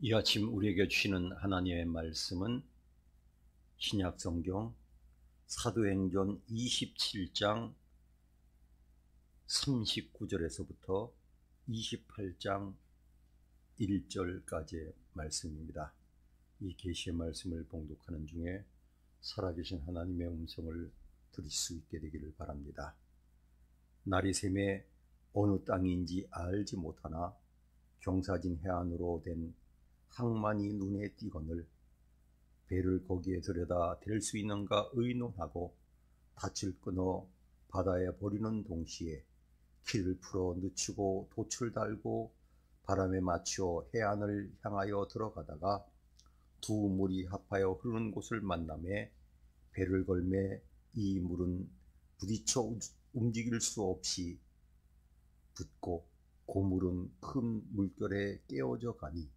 이 아침 우리에게 주시는 하나님의 말씀은 신약 성경 사도행전 27장 39절에서부터 28장 1절까지의 말씀입니다. 이 계시의 말씀을 봉독하는 중에 살아계신 하나님의 음성을 들을 수 있게 되기를 바랍니다. 날이 새매 어느 땅인지 알지 못하나 경사진 해안으로 된 항만이 눈에 띄거늘 배를 거기에 들여다 댈 수 있는가 의논하고 닻을 끊어 바다에 버리는 동시에 키를 풀어 늦추고 돛을 달고 바람에 맞추어 해안을 향하여 들어가다가 두 물이 합하여 흐르는 곳을 만나매 배를 걸매 이 물은 부딪혀 움직일 수 없이 붙고 고물은 큰 물결에 깨어져 가니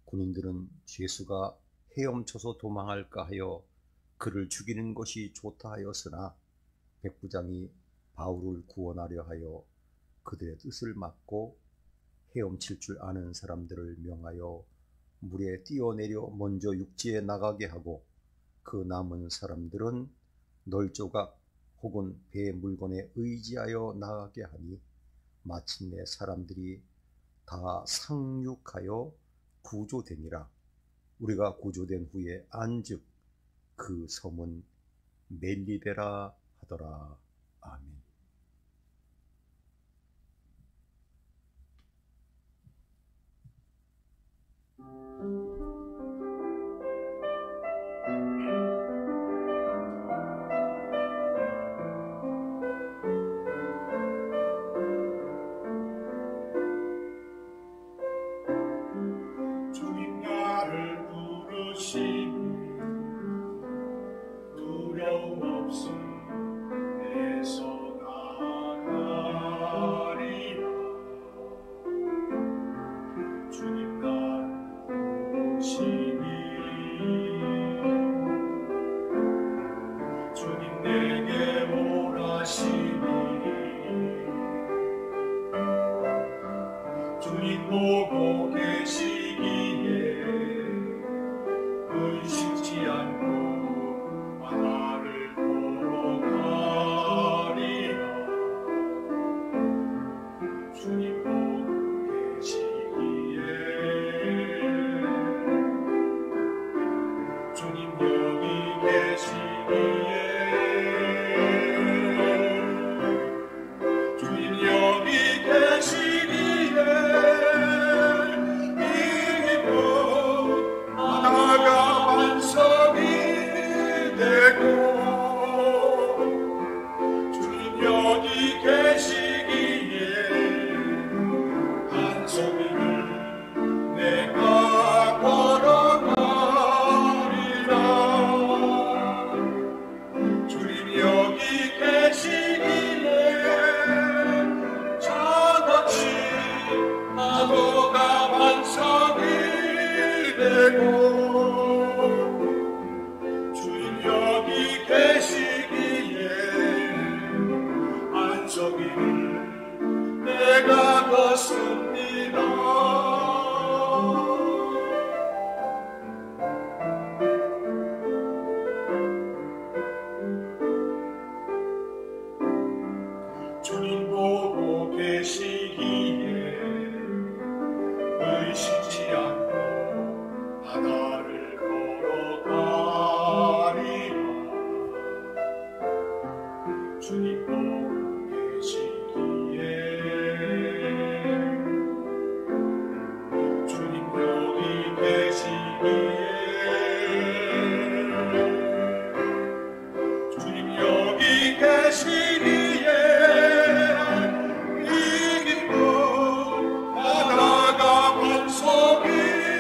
군인들은 죄수가 헤엄쳐서 도망할까 하여 그를 죽이는 것이 좋다 하였으나 백부장이 바울을 구원하려 하여 그들의 뜻을 막고 헤엄칠 줄 아는 사람들을 명하여 물에 뛰어내려 먼저 육지에 나가게 하고 그 남은 사람들은 널조각 혹은 배 물건에 의지하여 나가게 하니 마침내 사람들이 다 상륙하여 구조되니라. 우리가 구조된 후에 안즉 그 섬은 멜리데라 하더라. 아멘. 이기고 바다가 반석이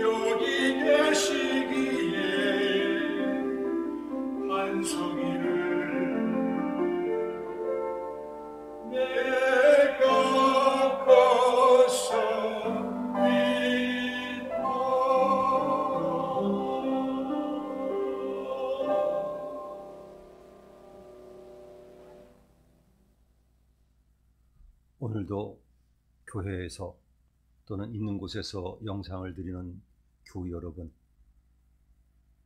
여기 계시기에 반석이를 내가 걷습니다. 오늘도 교회에서 또는 있는 곳에서 영상을 드리는 교우 여러분,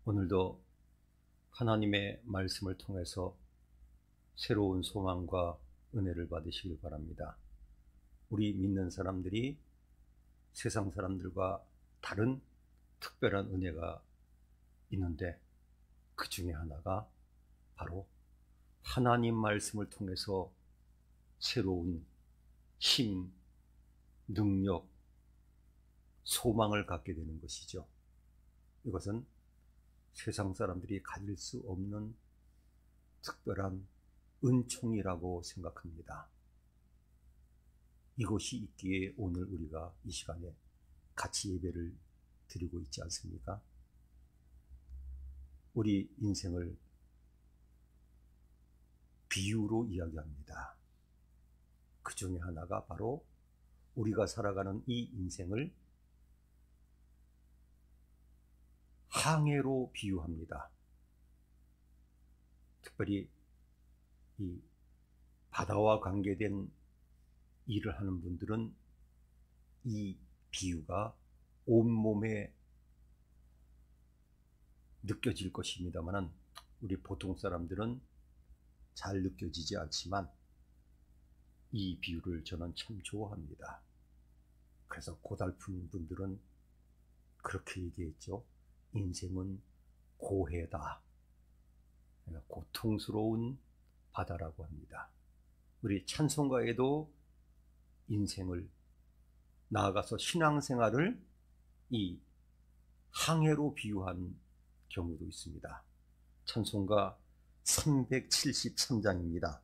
오늘도 하나님의 말씀을 통해서 새로운 소망과 은혜를 받으시길 바랍니다. 우리 믿는 사람들이 세상 사람들과 다른 특별한 은혜가 있는데, 그 중에 하나가 바로 하나님 말씀을 통해서 새로운 힘, 능력, 소망을 갖게 되는 것이죠. 이것은 세상 사람들이 가질 수 없는 특별한 은총이라고 생각합니다. 이것이 있기에 오늘 우리가 이 시간에 같이 예배를 드리고 있지 않습니까? 우리 인생을 비유로 이야기합니다. 그 중에 하나가 바로 우리가 살아가는 이 인생을 항해로 비유합니다. 특별히 이 바다와 관계된 일을 하는 분들은 이 비유가 온몸에 느껴질 것입니다만, 우리 보통 사람들은 잘 느껴지지 않지만 이 비유를 저는 참 좋아합니다. 그래서 고달픈 분들은 그렇게 얘기했죠. 인생은 고해다, 고통스러운 바다라고 합니다. 우리 찬송가에도 인생을, 나아가서 신앙생활을 이 항해로 비유한 경우도 있습니다. 찬송가 373장입니다.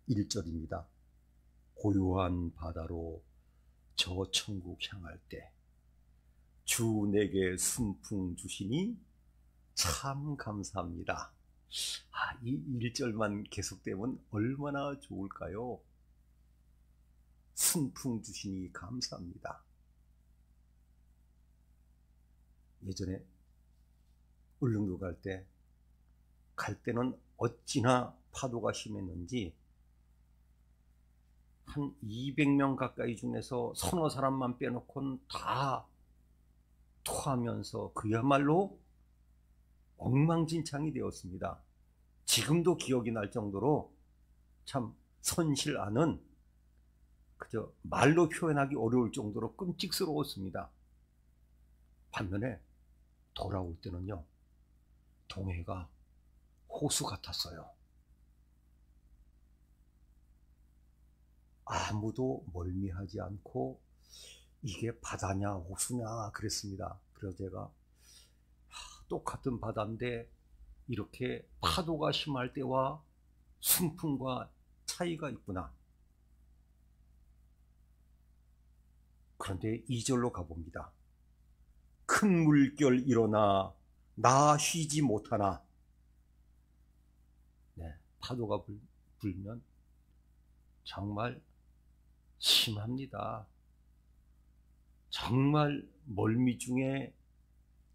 1절입니다. 고요한 바다로 저 천국 향할 때 주 내게 순풍 주시니 참 감사합니다. 이 1절만 계속되면 얼마나 좋을까요? 순풍 주시니 감사합니다. 예전에 울릉도 갈 때는 어찌나 파도가 심했는지 한 200명 가까이 중에서 서너 사람만 빼놓고는 다 토하면서 그야말로 엉망진창이 되었습니다. 지금도 기억이 날 정도로 참 선실아는 그저 말로 표현하기 어려울 정도로 끔찍스러웠습니다. 반면에 돌아올 때는요, 동해가 호수 같았어요. 아무도 멀미하지 않고 이게 바다냐 호수냐 그랬습니다. 그래서 제가 똑같은 바다인데 이렇게 파도가 심할 때와 순풍과 차이가 있구나. 그런데 2절로 가봅니다. 큰 물결 일어나 나 쉬지 못하나. 파도가 불면 정말 심합니다. 정말 멀미 중에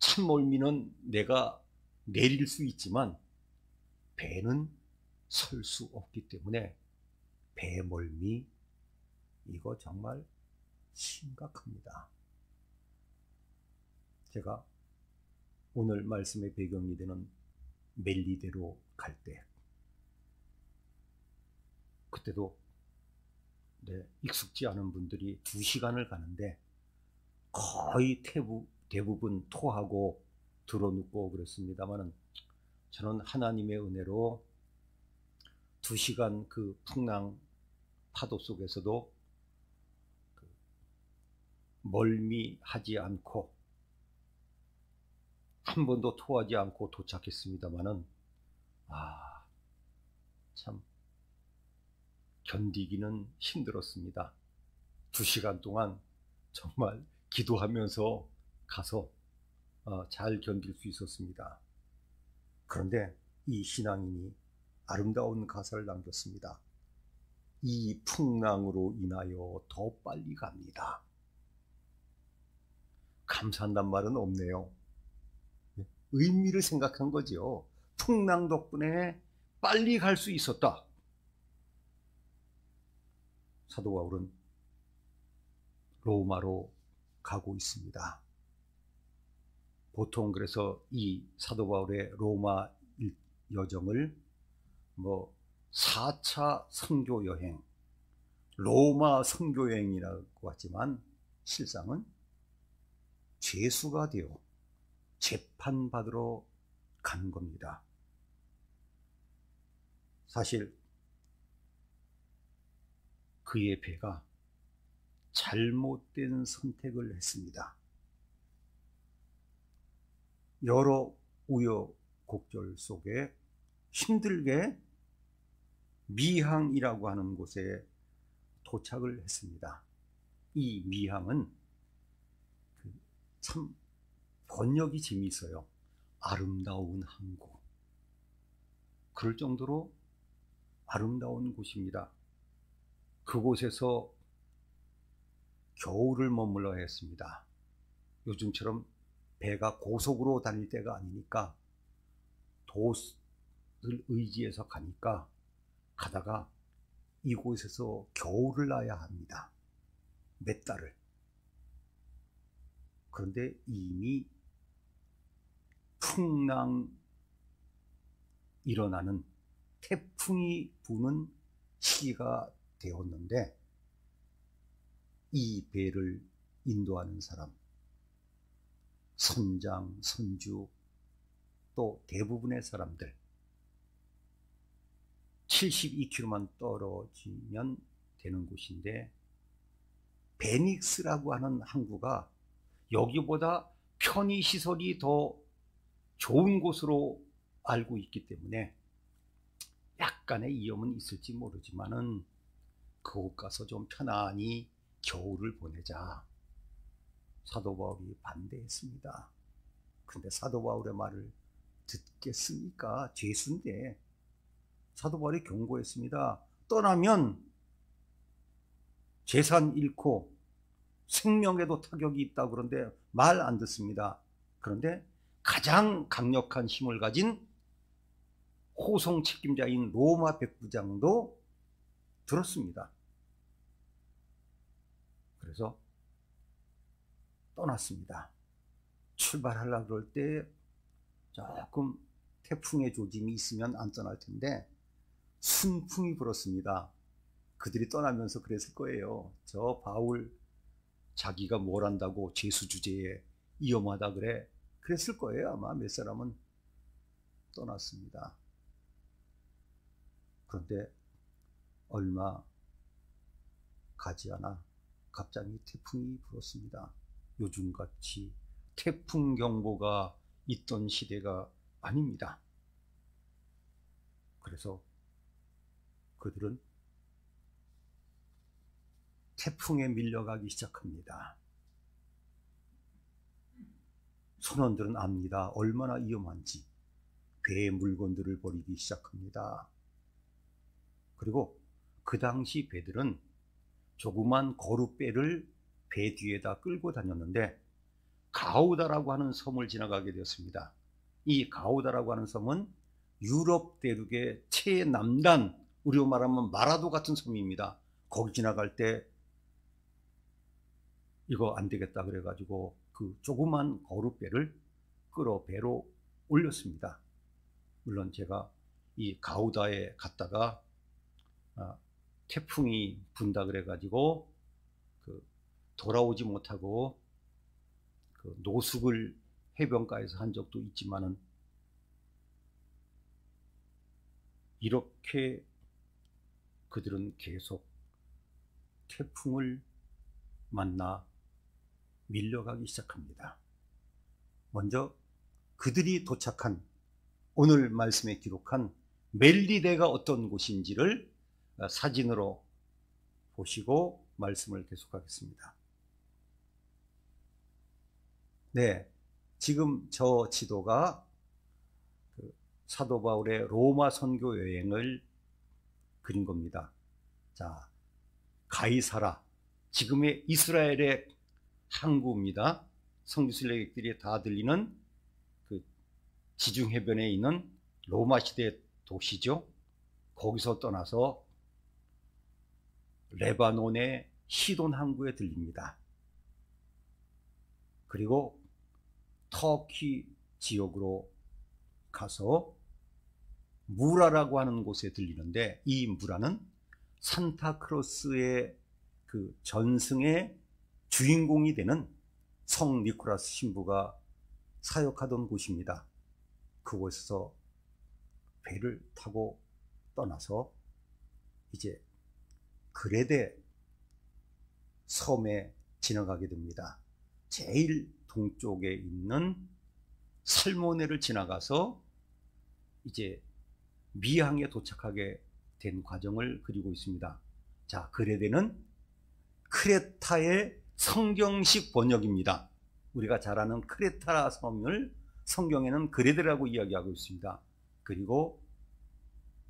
찬멀미는 내가 내릴 수 있지만 배는 설 수 없기 때문에 배멀미, 이거 정말 심각합니다. 제가 오늘 말씀의 배경이 되는 멜리데로 갈 때, 그때도 익숙지 않은 분들이 2시간을 가는데 거의 대부분 토하고 드러눕고 그랬습니다만, 저는 하나님의 은혜로 2시간 그 풍랑 파도 속에서도 멀미하지 않고 한 번도 토하지 않고 도착했습니다마는 참 견디기는 힘들었습니다. 2시간 동안 정말 기도하면서 가서 잘 견딜 수 있었습니다. 그런데 이 신앙인이 아름다운 가사를 남겼습니다. 이 풍랑으로 인하여 더 빨리 갑니다. 감사한단 말은 없네요. 의미를 생각한 거죠. 풍랑 덕분에 빨리 갈 수 있었다. 사도 바울은 로마로 가고 있습니다. 보통 그래서 이 사도 바울의 로마 여정을 4차 선교 여행, 로마 선교 여행이라고 하지만 실상은 죄수가 되어 재판받으러 간 겁니다. 사실 그의 배가 잘못된 선택을 했습니다. 여러 우여곡절 속에 힘들게 미항이라고 하는 곳에 도착을 했습니다. 이 미항은 참 번역이 재미있어요. 아름다운 항구. 그럴 정도로 아름다운 곳입니다. 그곳에서 겨울을 머물러야 했습니다. 요즘처럼 배가 고속으로 다닐 때가 아니니까 돛을 의지해서 가다가 이곳에서 겨울을 나야 합니다. 몇 달을. 그런데 이미 풍랑 일어나는 태풍이 부는 시기가 되었는데 이 배를 인도하는 사람, 선장, 선주, 또 대부분의 사람들 72km만 떨어지면 되는 곳인데 베닉스라고 하는 항구가 여기보다 편의시설이 더 좋은 곳으로 알고 있기 때문에 약간의 위험은 있을지 모르지만은 그곳 가서 좀 편안히 겨울을 보내자. 사도 바울이 반대했습니다. 근데 사도 바울의 말을 듣겠습니까? 죄수인데. 사도 바울이 경고했습니다. 떠나면 재산 잃고 생명에도 타격이 있다. 그런데 말 안 듣습니다. 그런데 가장 강력한 힘을 가진 호송 책임자인 로마 백부장도 들었습니다. 그래서 떠났습니다. 출발하려고 그럴 때 조금 태풍의 조짐이 있으면 안 떠날 텐데 순풍이 불었습니다. 그들이 떠나면서 그랬을 거예요. 저 바울 자기가 뭘 한다고 죄수 주제에 위험하다 그래. 그랬을 거예요. 아마 몇 사람은 떠났습니다. 그런데 얼마 가지 않아 갑자기 태풍이 불었습니다. 요즘같이 태풍 경보가 있던 시대가 아닙니다. 그래서 그들은 태풍에 밀려가기 시작합니다. 선원들은 압니다. 얼마나 위험한지. 배의 물건들을 버리기 시작합니다. 그리고 그 당시 배들은 조그만 거룻배를 배 뒤에다 끌고 다녔는데 가우다라고 하는 섬을 지나가게 되었습니다. 이 가우다라고 하는 섬은 유럽 대륙의 최남단, 우리로 말하면 마라도 같은 섬입니다. 거기 지나갈 때 이거 안 되겠다 그래가지고 그 조그만 거룻배를 끌어 배로 올렸습니다. 물론 제가 이 가우다에 갔다가 태풍이 분다 그래가지고 돌아오지 못하고 노숙을 해변가에서 한 적도 있지만은 이렇게 그들은 계속 태풍을 만나 밀려가기 시작합니다. 먼저 그들이 도착한 오늘 말씀에 기록한 멜리데가 어떤 곳인지를 사진으로 보시고 말씀을 계속하겠습니다. 네, 지금 저 지도가 그 사도 바울의 로마 선교 여행을 그린 겁니다. 자, 가이사라, 지금의 이스라엘의 항구입니다. 성지순례객들이 다 들리는 그 지중해변에 있는 로마 시대 도시죠. 거기서 떠나서 레바논의 시돈 항구에 들립니다. 그리고 터키 지역으로 가서 무라라고 하는 곳에 들리는데, 이 무라는 산타크로스의 그 전승의 주인공이 되는 성 니코라스 신부가 사역하던 곳입니다. 그곳에서 배를 타고 떠나서 이제 그레데 섬에 지나가게 됩니다. 제일 동쪽에 있는 살모네를 지나가서 이제 미항에 도착하게 된 과정을 그리고 있습니다. 자, 그레데는 크레타의 성경식 번역입니다. 우리가 잘 아는 크레타 섬을 성경에는 그레데라고 이야기하고 있습니다. 그리고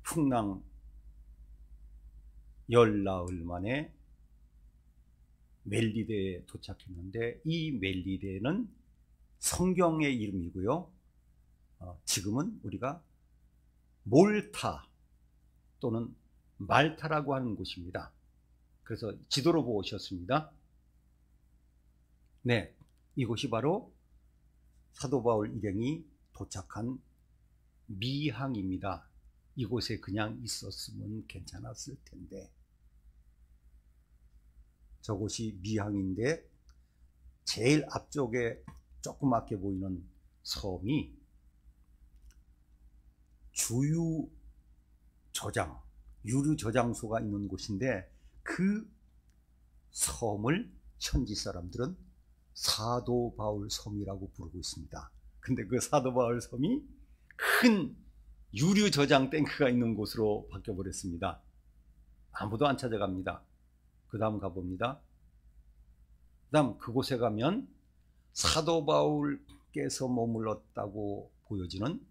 풍랑 열나흘 만에 멜리데에 도착했는데, 이 멜리데는 성경의 이름이고요. 지금은 우리가 몰타 또는 말타라고 하는 곳입니다. 그래서 지도로 보셨습니다. 네, 이곳이 바로 사도 바울 일행이 도착한 미항입니다. 이곳에 그냥 있었으면 괜찮았을 텐데, 저곳이 미항인데 제일 앞쪽에 조그맣게 보이는 섬이 주유 저장소가 있는 곳인데, 그 섬을 현지 사람들은 사도 바울 섬이라고 부르고 있습니다. 근데 그 사도 바울 섬이 큰 유류 저장 탱크가 있는 곳으로 바뀌어 버렸습니다. 아무도 안 찾아갑니다. 그 다음 가봅니다. 그 다음 그곳에 가면 사도 바울께서 머물렀다고 보여지는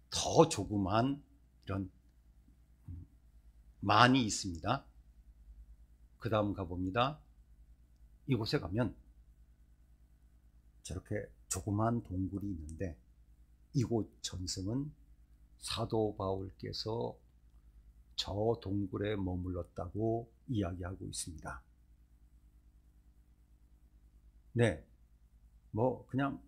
더 조그만 이런 만이 있습니다. 그 다음 가봅니다. 이곳에 가면 저렇게 조그만 동굴이 있는데, 이곳 전승은 사도 바울께서 저 동굴에 머물렀다고 이야기하고 있습니다. 네, 뭐 그냥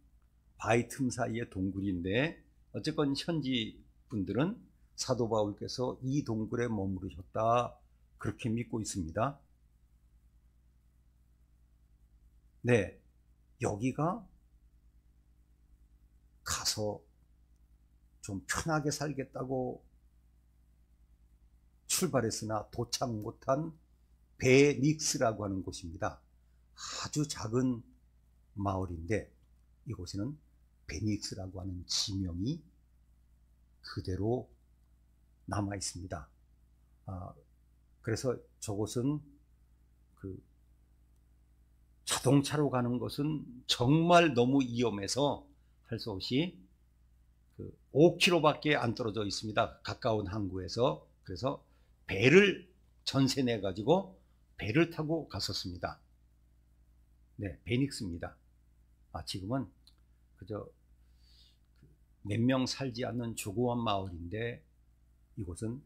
바위 틈 사이의 동굴인데, 어쨌건 현지 분들은 사도 바울께서 이 동굴에 머무르셨다, 그렇게 믿고 있습니다. 네, 여기가 가서 좀 편하게 살겠다고 출발했으나 도착 못한 베닉스라고 하는 곳입니다. 아주 작은 마을인데 이곳에는 베닉스라고 하는 지명이 그대로 남아 있습니다. 그래서 저곳은 그 자동차로 가는 것은 정말 너무 위험해서 할 수 없이 5km밖에 안 떨어져 있습니다. 가까운 항구에서. 그래서 배를 전세 내 가지고 배를 타고 갔었습니다. 네, 베닉스입니다. 지금은 그저 몇 명 살지 않는 조그만 마을인데, 이곳은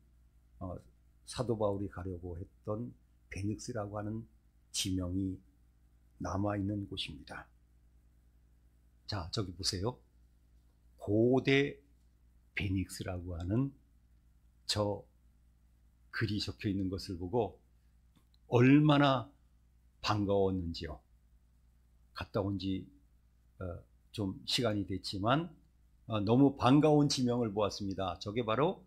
사도 바울이 가려고 했던 베닉스라고 하는 지명이 남아있는 곳입니다. 자, 저기 보세요. 고대 베닉스라고 하는 저 글이 적혀 있는 것을 보고 얼마나 반가웠는지요. 갔다 온 지 좀 시간이 됐지만 너무 반가운 지명을 보았습니다. 저게 바로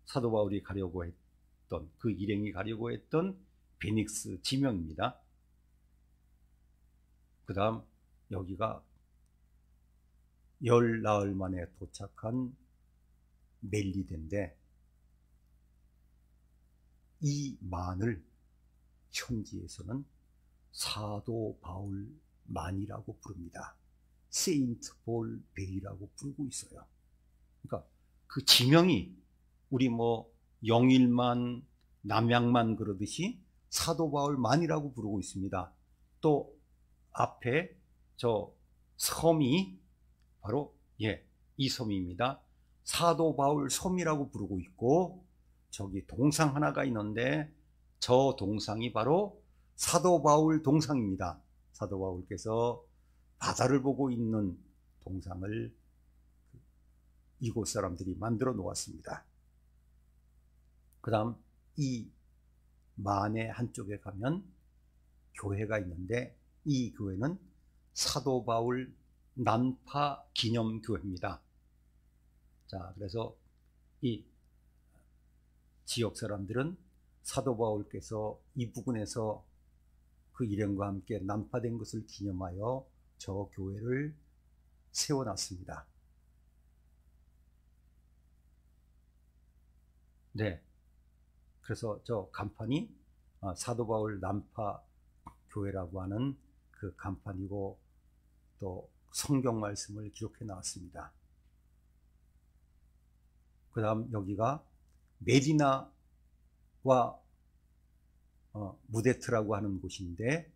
사도 바울이 가려고 했던, 그 일행이 가려고 했던 베닉스 지명입니다. 그 다음 여기가 열나흘 만에 도착한 멜리데인데, 이 만을 현지에서는 사도 바울 만이라고 부릅니다. 세인트 볼 베이라고 부르고 있어요. 그러니까 그 지명이 우리 뭐 영일만, 남양만 그러듯이 사도 바울만이라고 부르고 있습니다. 또 앞에 저 섬이 바로 이 섬입니다. 사도 바울 섬이라고 부르고 있고, 저기 동상 하나가 있는데 저 동상이 바로 사도 바울 동상입니다. 사도 바울께서 바다를 보고 있는 동상을 이곳 사람들이 만들어 놓았습니다. 그 다음 이 만의 한쪽에 가면 교회가 있는데, 이 교회는 사도 바울 난파 기념교회입니다. 자, 그래서 이 지역 사람들은 사도 바울께서 이 부근에서 그 일행과 함께 난파된 것을 기념하여 저 교회를 세워놨습니다. 네, 그래서 저 간판이 사도 바울 난파 교회라고 하는 그 간판이고, 또 성경 말씀을 기록해 나왔습니다. 그 다음 여기가 메디나와 무데트라고 하는 곳인데,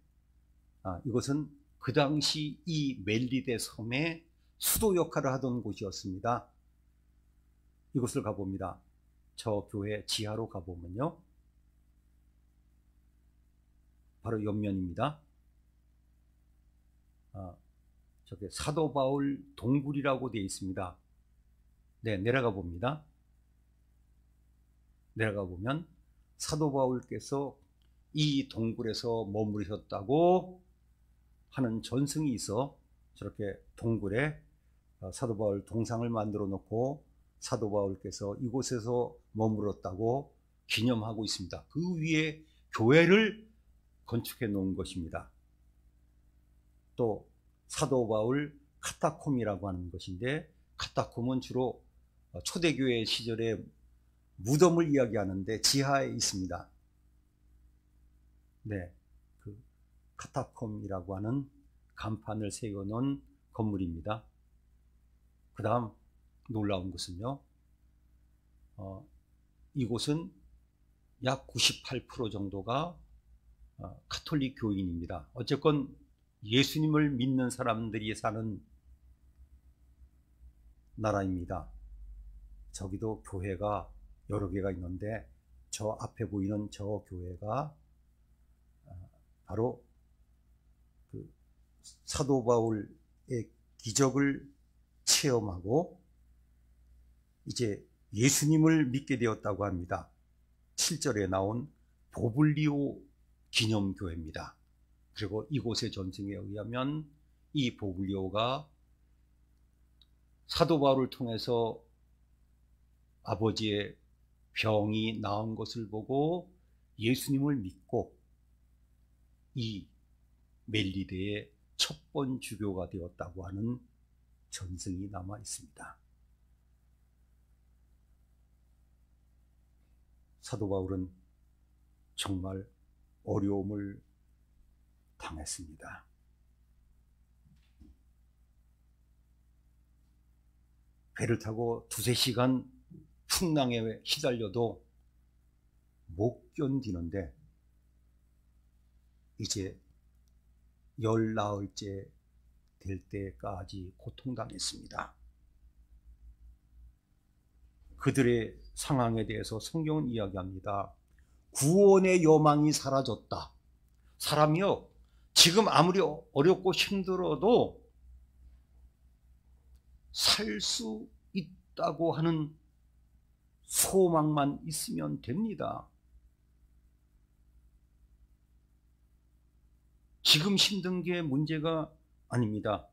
이것은 그 당시 이 멜리데 섬의 수도 역할을 하던 곳이었습니다. 이곳을 가봅니다. 저 교회 지하로 가보면요, 바로 옆면입니다. 저기 사도 바울 동굴이라고 되어 있습니다. 네, 내려가 봅니다. 내려가 보면 사도 바울께서 이 동굴에서 머무르셨다고 하는 전승이 있어 저렇게 동굴에 사도 바울 동상을 만들어 놓고 사도 바울께서 이곳에서 머물렀다고 기념하고 있습니다. 그 위에 교회를 건축해 놓은 것입니다. 또 사도 바울 카타콤이라고 하는 것인데, 카타콤은 주로 초대교회 시절에 무덤을 이야기하는데 지하에 있습니다. 네, 그 카타콤이라고 하는 간판을 세워놓은 건물입니다. 그 다음 놀라운 것은요, 이곳은 약 98% 정도가 가톨릭 교인입니다. 어쨌건 예수님을 믿는 사람들이 사는 나라입니다. 저기도 교회가 여러 개가 있는데, 저 앞에 보이는 저 교회가 바로 그 사도 바울의 기적을 체험하고 이제 예수님을 믿게 되었다고 합니다. 7절에 나온 보블리오 기념교회입니다. 그리고 이곳의 전승에 의하면 이 보블리오가 사도 바울을 통해서 아버지의 병이 나은 것을 보고 예수님을 믿고 이 멜리데의 첫 번 주교가 되었다고 하는 전승이 남아 있습니다. 사도 바울은 정말 어려움을 당했습니다. 배를 타고 2~3시간 풍랑에 휘달려도 못 견디는데, 이제 열 나흘째 될 때까지 고통당했습니다. 그들의 상황에 대해서 성경은 이야기합니다. 구원의 여망이 사라졌다. 사람이요, 지금 아무리 어렵고 힘들어도 살 수 있다고 하는 소망만 있으면 됩니다. 지금 힘든 게 문제가 아닙니다.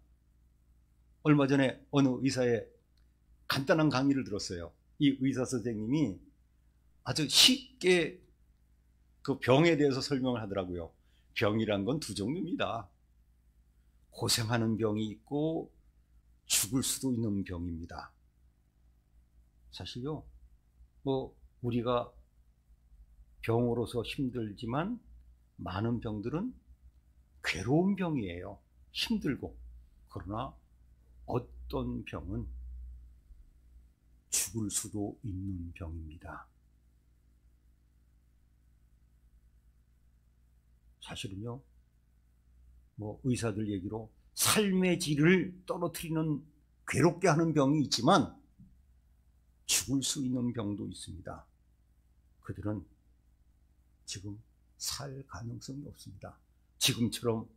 얼마 전에 어느 의사의 간단한 강의를 들었어요. 이 의사 선생님이 아주 쉽게 그 병에 대해서 설명을 하더라고요. 병이란 건 2종류입니다. 고생하는 병이 있고 죽을 수도 있는 병입니다. 사실요, 뭐 우리가 병으로서 힘들지만 많은 병들은 괴로운 병이에요. 힘들고. 그러나 어떤 병은 죽을 수도 있는 병입니다. 사실은요, 의사들 얘기로 삶의 질을 떨어뜨리는, 괴롭게 하는 병이 있지만 죽을 수 있는 병도 있습니다. 그들은 지금 살 가능성이 없습니다. 지금처럼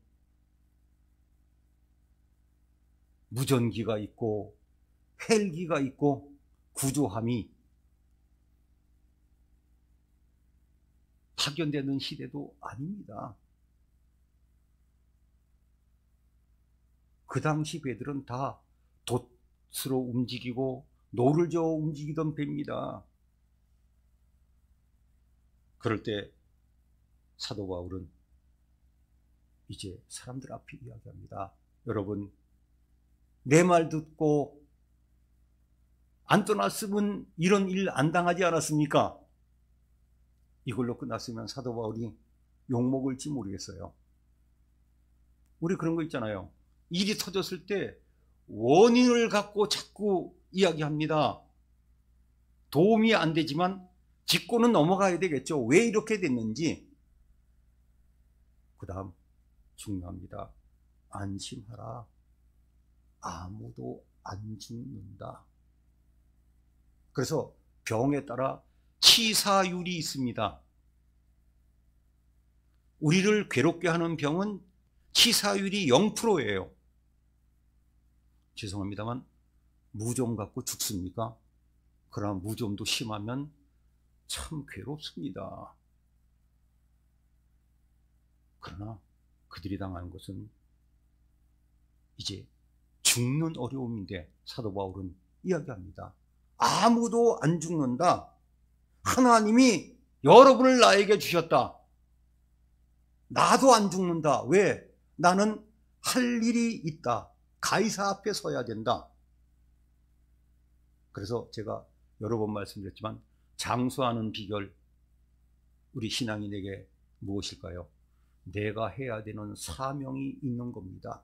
무전기가 있고 헬기가 있고 구조함이 파견되는 시대도 아닙니다. 그 당시 배들은 다 돛으로 움직이고 노를 저어 움직이던 배입니다. 그럴 때 사도 바울은 이제 사람들 앞에 이야기합니다. 여러분, 내 말 듣고 안 떠났으면 이런 일 안 당하지 않았습니까? 이걸로 끝났으면 사도 바울이 욕먹을지 모르겠어요. 우리 그런 거 있잖아요. 일이 터졌을 때 원인을 갖고 자꾸 이야기합니다. 도움이 안 되지만 짚고는 넘어가야 되겠죠. 왜 이렇게 됐는지. 그 다음 중요합니다. 안심하라. 아무도 안 죽는다. 그래서 병에 따라 치사율이 있습니다. 우리를 괴롭게 하는 병은 치사율이 0%예요. 죄송합니다만 무좀 갖고 죽습니까? 그러나 무좀도 심하면 참 괴롭습니다. 그러나 그들이 당하는 것은 이제 죽는 어려움인데 사도 바울은 이야기합니다. 아무도 안 죽는다. 하나님이 여러분을 나에게 주셨다. 나도 안 죽는다. 왜? 나는 할 일이 있다. 가이사 앞에 서야 된다. 그래서 제가 여러 번 말씀드렸지만 장수하는 비결, 우리 신앙인에게 무엇일까요? 내가 해야 되는 사명이 있는 겁니다.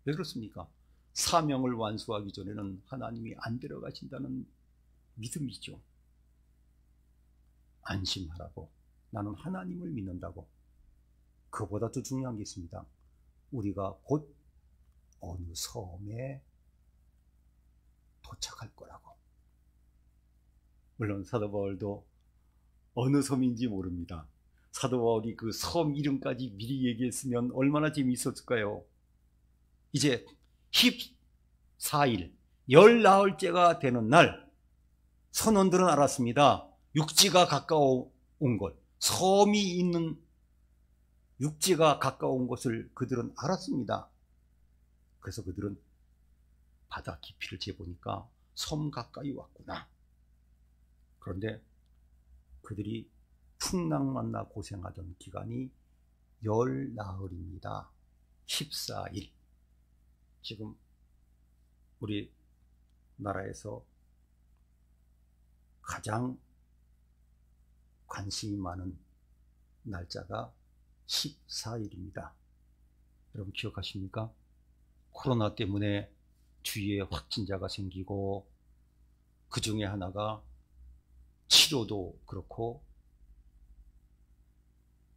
왜 그렇습니까? 사명을 완수하기 전에는 하나님이 안 데려가신다는 믿음이죠. 안심하라고. 나는 하나님을 믿는다고. 그보다 더 중요한 게 있습니다. 우리가 곧 어느 섬에 도착할 거라고. 물론 사도 바울도 어느 섬인지 모릅니다. 사도 바울이 그 섬 이름까지 미리 얘기했으면 얼마나 재미있었을까요? 이제 14일, 열 나흘째가 되는 날 선원들은 알았습니다. 육지가 가까워 온 것, 섬이 있는 육지가 가까운 것을 그들은 알았습니다. 그래서 그들은 바다 깊이를 재보니까 섬 가까이 왔구나. 그런데 그들이 풍랑 만나 고생하던 기간이 열 나흘입니다. 14일. 지금 우리 나라에서 가장 관심이 많은 날짜가 14일입니다. 여러분 기억하십니까? 코로나 때문에 주위에 확진자가 생기고 그 중에 하나가 치료도 그렇고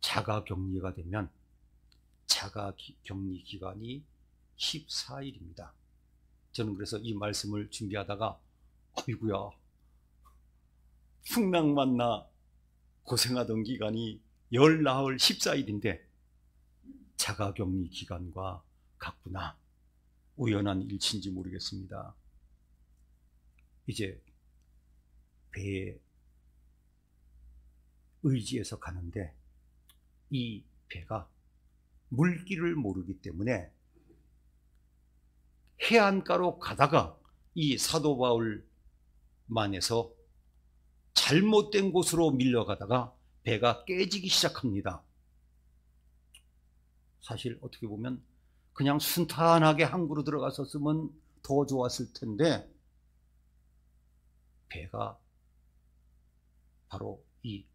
자가격리가 되면 자가격리 기간이 14일입니다. 저는 그래서 이 말씀을 준비하다가 어이구야, 풍랑 만나 고생하던 기간이 열 나흘 14일인데 자가격리 기간과 같구나. 우연한 일치인지 모르겠습니다. 이제 배에 의지해서 가는데 이 배가 물길을 모르기 때문에 해안가로 가다가 이 사도 바울만에서 잘못된 곳으로 밀려가다가 배가 깨지기 시작합니다. 사실 어떻게 보면 그냥 순탄하게 항구로 들어갔었으면 더 좋았을 텐데 배가 바로 이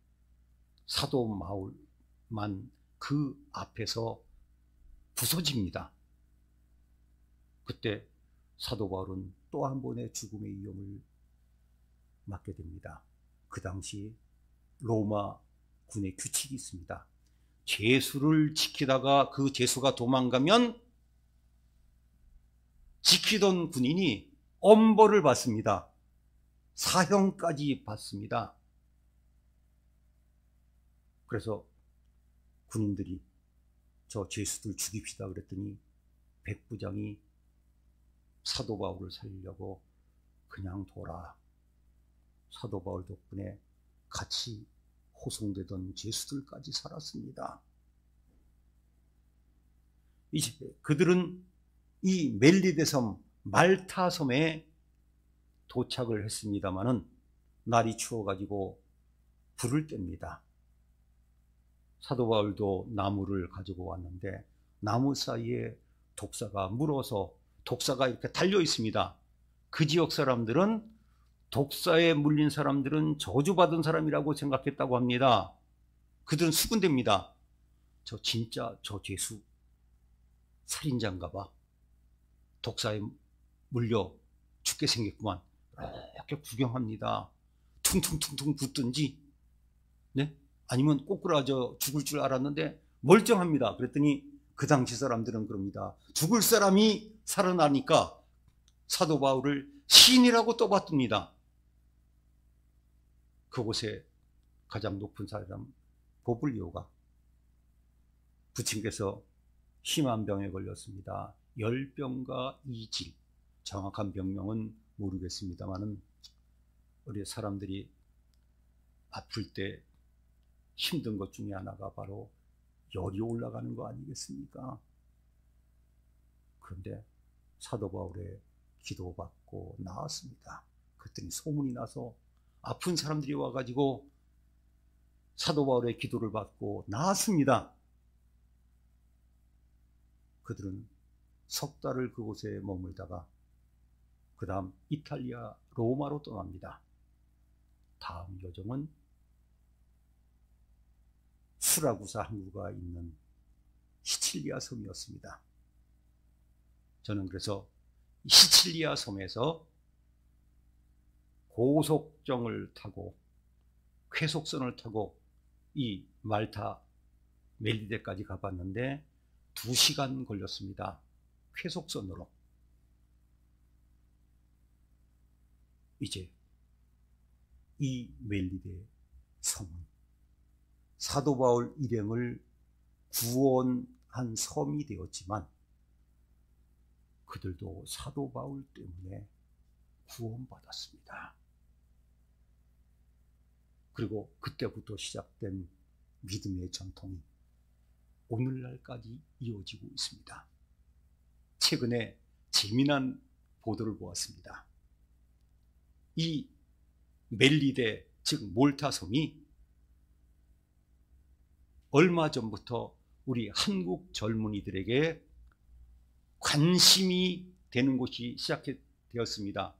사도 바울만 그 앞에서 부서집니다. 그때 사도 바울은 또 한 번의 죽음의 위험을 맞게 됩니다. 그 당시 로마 군의 규칙이 있습니다. 죄수를 지키다가 그 죄수가 도망가면 지키던 군인이 엄벌을 받습니다. 사형까지 받습니다. 그래서 군인들이 저 죄수들 죽입시다 그랬더니 백부장이 사도 바울을 살리려고 그냥 둬라. 사도 바울 덕분에 같이 호송되던 죄수들까지 살았습니다. 이제 그들은 이 멜리데 섬, 말타 섬에 도착을 했습니다마는 날이 추워가지고 불을 뗍니다. 사도 바울도 나무를 가지고 왔는데 나무 사이에 독사가 물어서 독사가 이렇게 달려 있습니다. 그 지역 사람들은 독사에 물린 사람들은 저주받은 사람이라고 생각했다고 합니다. 그들은 수군대입니다. 저 진짜 저 죄수 살인자인가 봐. 독사에 물려 죽게 생겼구만. 이렇게 구경합니다. 퉁퉁퉁퉁 붙든지, 네? 아니면 꼬꾸라져 죽을 줄 알았는데 멀쩡합니다. 그랬더니 그 당시 사람들은 그럽니다. 죽을 사람이 살아나니까 사도 바울을 신이라고 떠받듭니다. 그곳에 가장 높은 사람 보블리오가 부친께서 심한 병에 걸렸습니다. 열병과 이질, 정확한 병명은 모르겠습니다만은 우리 사람들이 아플 때 힘든 것 중에 하나가 바로 열이 올라가는 거 아니겠습니까? 그런데 사도 바울의 기도받고 나았습니다. 그랬더니 소문이 나서 아픈 사람들이 와가지고 사도 바울의 기도를 받고 나았습니다. 그들은 석 달을 그곳에 머물다가 그 다음 이탈리아 로마로 떠납니다. 다음 여정은 수라구사 항구가 있는 시칠리아 섬이었습니다. 저는 그래서 시칠리아 섬에서 고속정을 타고 쾌속선을 타고 이 말타 멜리데까지 가봤는데 2시간 걸렸습니다. 쾌속선으로. 이제 이 멜리데 섬은 사도 바울 일행을 구원한 섬이 되었지만 그들도 사도 바울 때문에 구원받았습니다. 그리고 그때부터 시작된 믿음의 전통이 오늘날까지 이어지고 있습니다. 최근에 재미난 보도를 보았습니다. 이 멜리데, 즉 몰타 섬이 얼마 전부터 우리 한국 젊은이들에게 관심이 되는 곳이 시작되었습니다.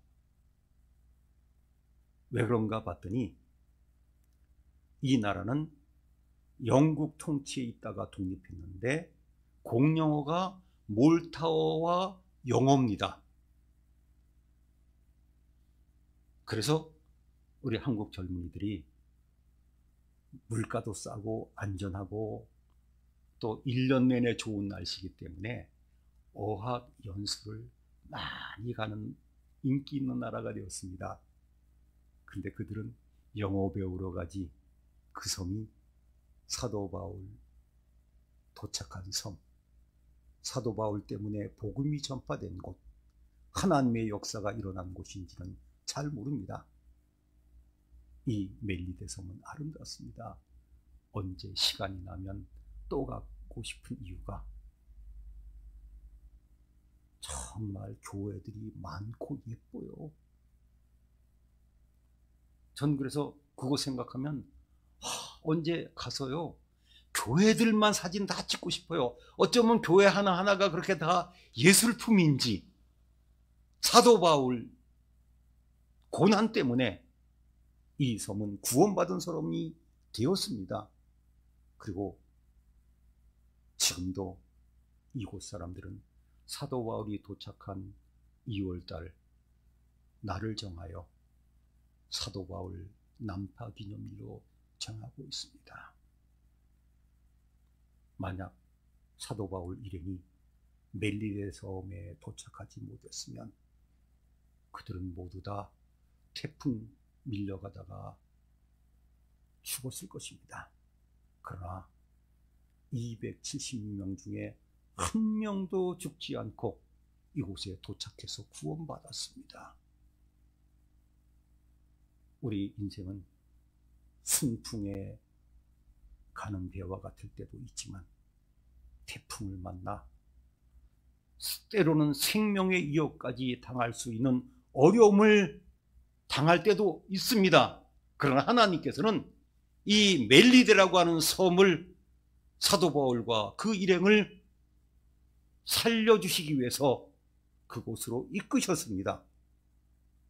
왜 그런가 봤더니 이 나라는 영국 통치에 있다가 독립했는데 공용어가 몰타어와 영어입니다. 그래서 우리 한국 젊은이들이 물가도 싸고 안전하고 또 1년 내내 좋은 날씨이기 때문에 어학 연수를 많이 가는 인기 있는 나라가 되었습니다. 그런데 그들은 영어 배우러 가지 그 섬이 사도 바울 도착한 섬, 사도 바울 때문에 복음이 전파된 곳, 하나님의 역사가 일어난 곳인지는 잘 모릅니다. 이 멜리데 섬은 아름답습니다. 언제 시간이 나면 또 가고 싶은 이유가 정말 교회들이 많고 예뻐요. 전 그래서 그거 생각하면 언제 가서요 교회들만 사진 다 찍고 싶어요. 어쩌면 교회 하나하나가 그렇게 다 예술품인지 사도 바울 고난 때문에 이 섬은 구원받은 사람이 되었습니다. 그리고 지금도 이곳 사람들은 사도 바울이 도착한 2월달 날을 정하여 사도 바울 난파 기념일로 정하고 있습니다. 만약 사도 바울 일행이 멜리데 섬에 도착하지 못했으면 그들은 모두 다 태풍 밀려가다가 죽었을 것입니다. 그러나 276명 중에 한 명도 죽지 않고 이곳에 도착해서 구원받았습니다. 우리 인생은 순풍에 가는 배와 같을 때도 있지만 태풍을 만나 때로는 생명의 위협까지 당할 수 있는 어려움을 당할 때도 있습니다. 그러나 하나님께서는 이 멜리데라고 하는 섬을 사도 바울과 그 일행을 살려주시기 위해서 그곳으로 이끄셨습니다.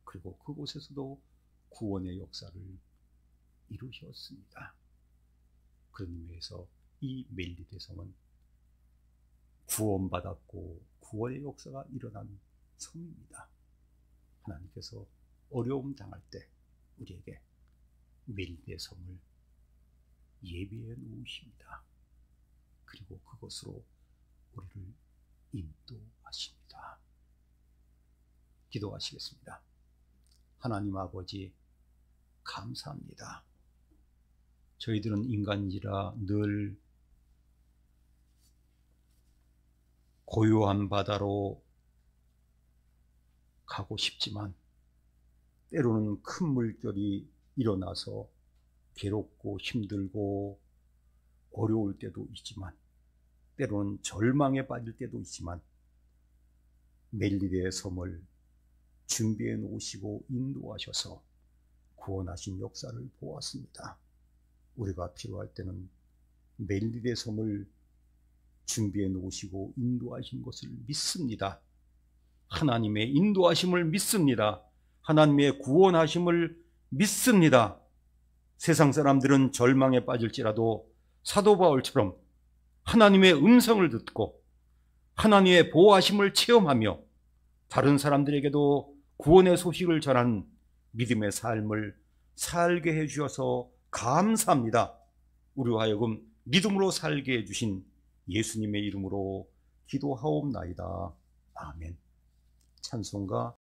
그리고 그곳에서도 구원의 역사를 이루셨습니다. 그런 의미에서 이 멜리데 섬은 구원받았고 구원의 역사가 일어난 섬입니다. 하나님께서 어려움 당할 때 우리에게 멜리데 섬을 예비해 놓으십니다. 그리고 그것으로 우리를 인도하십니다. 기도하시겠습니다. 하나님 아버지, 감사합니다. 저희들은 인간이라 늘 고요한 바다로 가고 싶지만 때로는 큰 물결이 일어나서 괴롭고 힘들고 어려울 때도 있지만 때로는 절망에 빠질 때도 있지만 멜리데의 섬을 준비해 놓으시고 인도하셔서 구원하신 역사를 보았습니다. 우리가 필요할 때는 멜리데 섬을 준비해 놓으시고 인도하신 것을 믿습니다. 하나님의 인도하심을 믿습니다. 하나님의 구원하심을 믿습니다. 세상 사람들은 절망에 빠질지라도 사도 바울처럼 하나님의 음성을 듣고 하나님의 보호하심을 체험하며 다른 사람들에게도 구원의 소식을 전하는 믿음의 삶을 살게 해주셔서 감사합니다. 우리와 하여금 믿음으로 살게 해주신 예수님의 이름으로 기도하옵나이다. 아멘. 찬송가